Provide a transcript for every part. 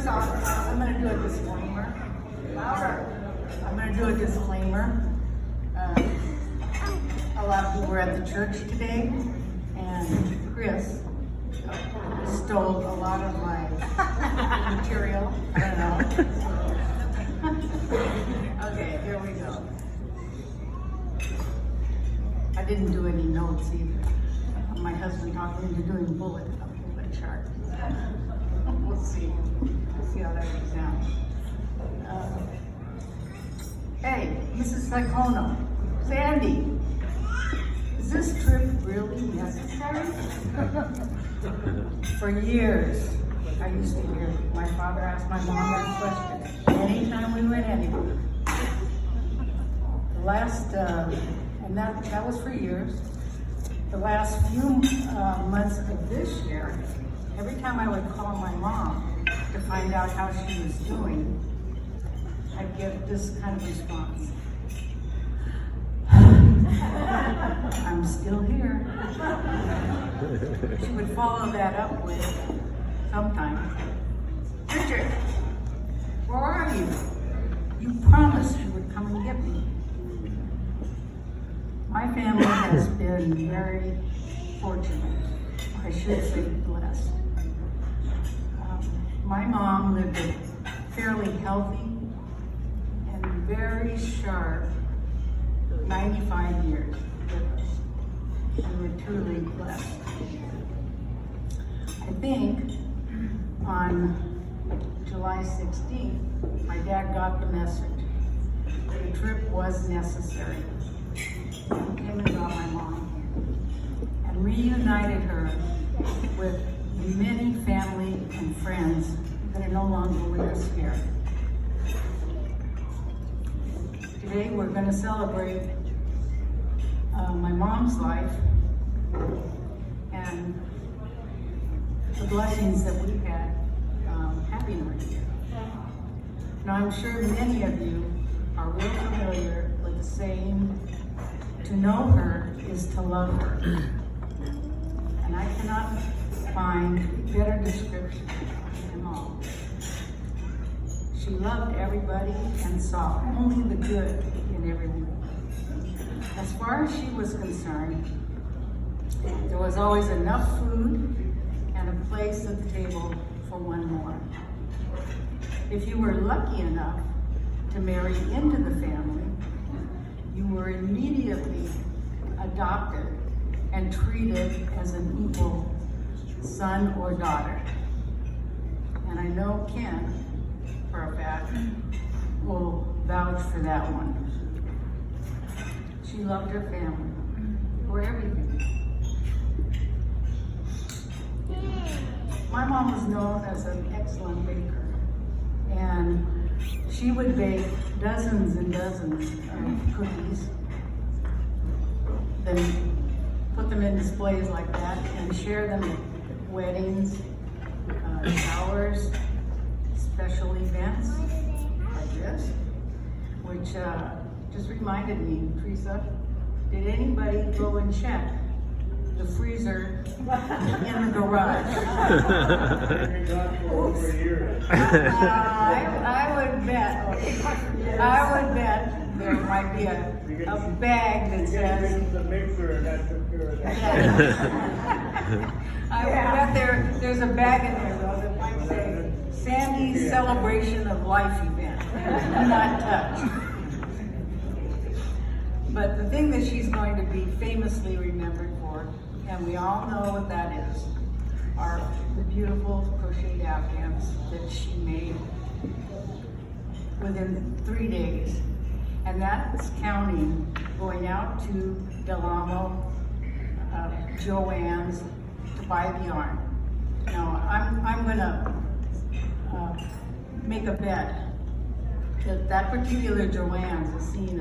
First off, I'm going to do a disclaimer. I'm going to do a disclaimer. A lot of people were at the church today, and Chris stole a lot of my material. I don't know. Okay, here we go. I didn't do any notes either. My husband talked me into doing a bullet chart. We'll see. We'll see how that goes down. Hey, Mrs. Sacono, Sandy, is this trip really necessary? For years, I used to hear my father ask my mom that question anytime we went anywhere. The last, and that was for years. The last few months of this year, every time I would call my mom to find out how she was doing, I'd get this kind of response. I'm still here. She would follow that up with, sometimes, Richard, where are you? You promised you would come and get me. My family has been very fortunate. I should say blessed. My mom lived a fairly healthy and very sharp 95 years with us. And we're truly blessed. I think on July 16th, my dad got the message. The trip was necessary. He came and got my mom and reunited her with many family and friends that are no longer with us here. Today we're going to celebrate my mom's life and the blessings that we've had having her here. Now I'm sure many of you are real familiar with the saying, to know her is to love her. And I cannot find a better description of them all. She loved everybody and saw only the good in everyone. As far as she was concerned, there was always enough food and a place at the table for one more. If you were lucky enough to marry into the family, you were immediately adopted and treated as an equal son or daughter. And I know Ken, for a fact, will vouch for that one. She loved her family for everything. My mom was known as an excellent baker, and she would bake dozens and dozens of cookies, then put them in displays like that and share them at weddings, showers, special events like this, which just reminded me, Teresa, did anybody go and check the freezer in the garage? I would bet there might be a bag that says the mixer and that took care of that. I would bet there's a bag in there though that might say Sandy's celebration of life event, not touched. But the thing that she's going to be famously remembered for, and we all know what that is, are the beautiful crocheted afghans that she made within 3 days. And that's counting going out to Del Amo, Joann's to buy the yarn. Now, I'm gonna make a bet that particular Joann's has seen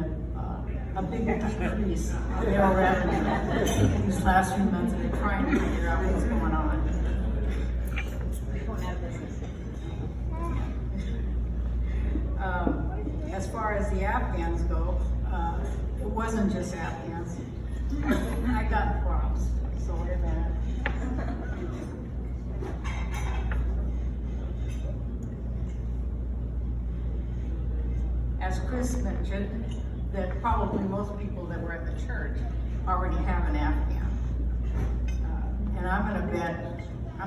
a big decrease in their revenue these last few months, and they're trying to figure out what's going on. As far as the Afghans go, it wasn't just Afghans. I got props, so wait a minute. as Chris mentioned, that probably most people that were at the church already have an Afghan. And I'm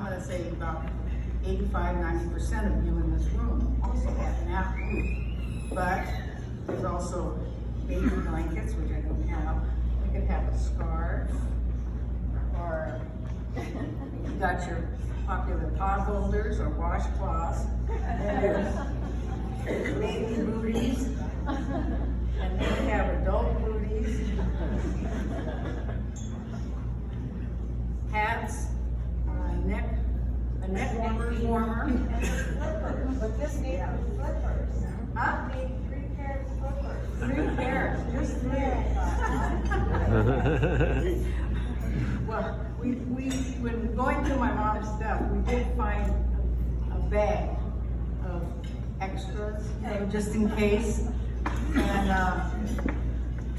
gonna say about 85–90% of you in this room also have an Afghan. But there's also baby blankets, which I don't have. You could have a scarf, or you got your popular pot holders or washcloths. And there's baby booties, and then we have adult booties, hats, a neck warmer. But this needs slippers. Huh? Need 3 pairs of slippers. 3 pairs, just 3. Well, when going through my mom's stuff, we did find a bag of extras, just in case. And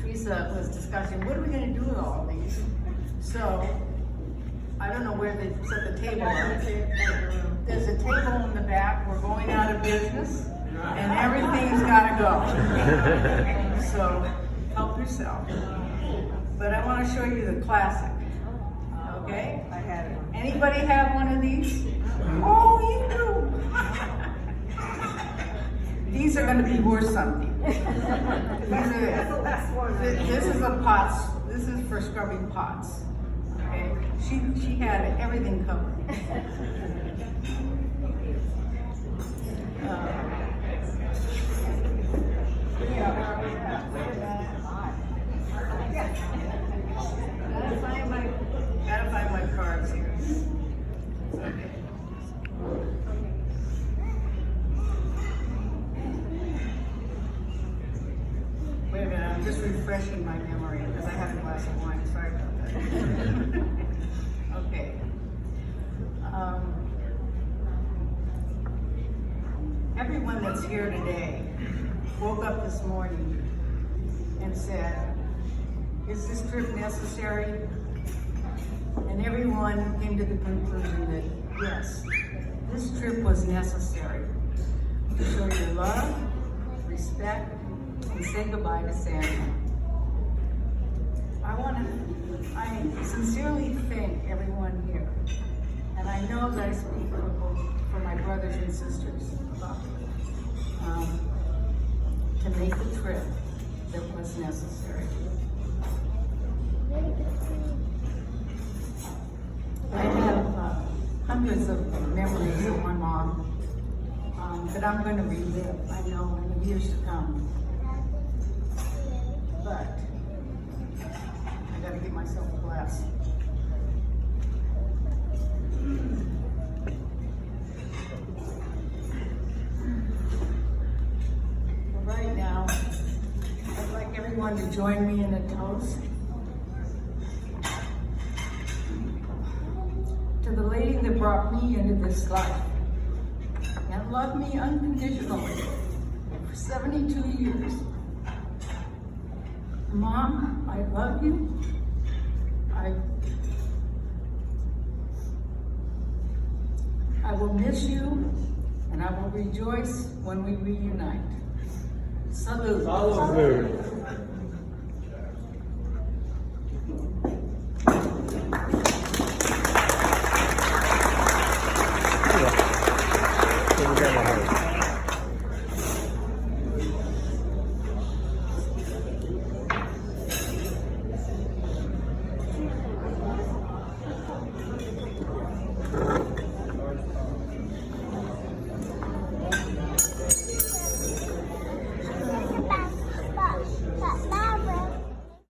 Teresa was discussing, what are we gonna do with all of these? So, I don't know where they set the table up. There's a table in the back, we're going out of business, and everything's gotta go. So, help yourself. But I wanna show you the classic, okay? I had it. Anybody have one of these? Oh, you do. These are gonna be worth something. That's the last one. This is a pots, this is for scrubbing pots. Okay, she had everything covered. Gotta find my cards here. Okay. Wait a minute, I'm just refreshing my memory because I had a glass of wine. Sorry about that. Okay. Everyone that's here today woke up this morning and said, is this trip necessary? And everyone came to the conclusion that yes, this trip was necessary to show your love, respect, and say goodbye to Sandy. I sincerely thank everyone here, and I know that I speak for my brothers and sisters about to make the trip that was necessary. I have hundreds of memories of my mom that I'm going to relive, I know, in the years to come. But I got to give myself a glass. Right now, I'd like everyone to join me in a toast to the lady that brought me into this life and loved me unconditionally for 72 years. Mom, I love you. I will miss you, and I will rejoice when we reunite. Salute. Salute.